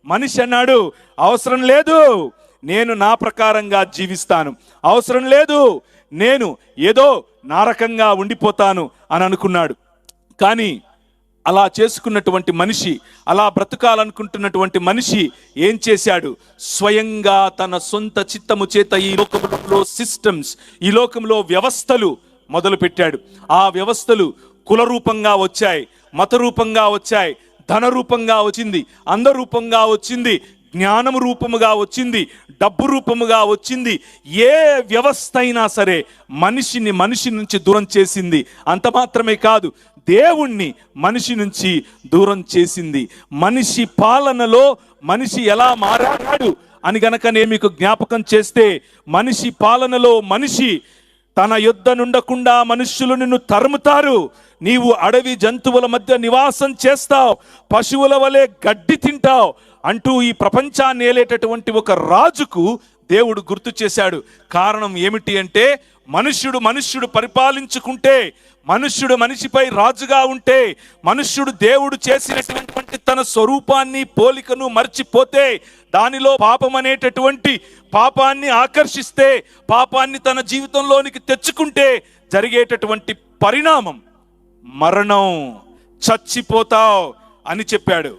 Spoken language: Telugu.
మనిషి అన్నాడు, అవసరం లేదు, నేను నా ప్రకారంగా జీవిస్తాను, అవసరం లేదు, నేను ఏదో నారకంగా ఉండిపోతాను అని అనుకున్నాడు. కానీ అలా చేసుకున్నటువంటి మనిషి, అలా బ్రతకాలనుకుంటున్నటువంటి మనిషి ఏం చేశాడు? స్వయంగా తన సొంత చిత్తము చేత ఈ లోకంలో సిస్టమ్స్, ఈ లోకంలో వ్యవస్థలు మొదలు పెట్టాడు. ఆ వ్యవస్థలు కుల రూపంగా వచ్చాయి, మత రూపంగా వచ్చాయి, ధన రూపంగా వచ్చింది, అందరూపంగా వచ్చింది, జ్ఞానము రూపముగా వచ్చింది, డబ్బు రూపముగా వచ్చింది. ఏ వ్యవస్థ అయినా సరే మనిషి నుంచి దూరం చేసింది. అంత మాత్రమే కాదు, దేవుణ్ణి మనిషి నుంచి దూరం చేసింది. మనిషి పాలనలో మనిషి ఎలా మారాడు అని గనక నేను మీకు జ్ఞాపకం చేస్తే, మనిషి పాలనలో మనిషి తన యొద్ద నుండకుండా మనుష్యులు నిన్ను తరుముతారు, నీవు అడవి జంతువుల మధ్య నివాసం చేస్తావు, పశువుల వలె గడ్డి తింటావు అంటూ ఈ ప్రపంచాన్ని ఏలేటటువంటి ఒక రాజుకు దేవుడు గుర్తు చేశాడు. కారణం ఏమిటి అంటే, మనుష్యుడు పరిపాలించుకుంటే, మనుష్యుడు మనిషిపై రాజుగా ఉంటే, మనుష్యుడు దేవుడు చేసినటువంటి తన స్వరూపాన్ని పోలికను మర్చిపోతే, దానిలో పాపం అనేటటువంటి పాపాన్ని ఆకర్షిస్తే, పాపాన్ని తన జీవితంలోనికి తెచ్చుకుంటే జరిగేటటువంటి పరిణామం మరణం, చచ్చిపోతావు అని చెప్పాడు.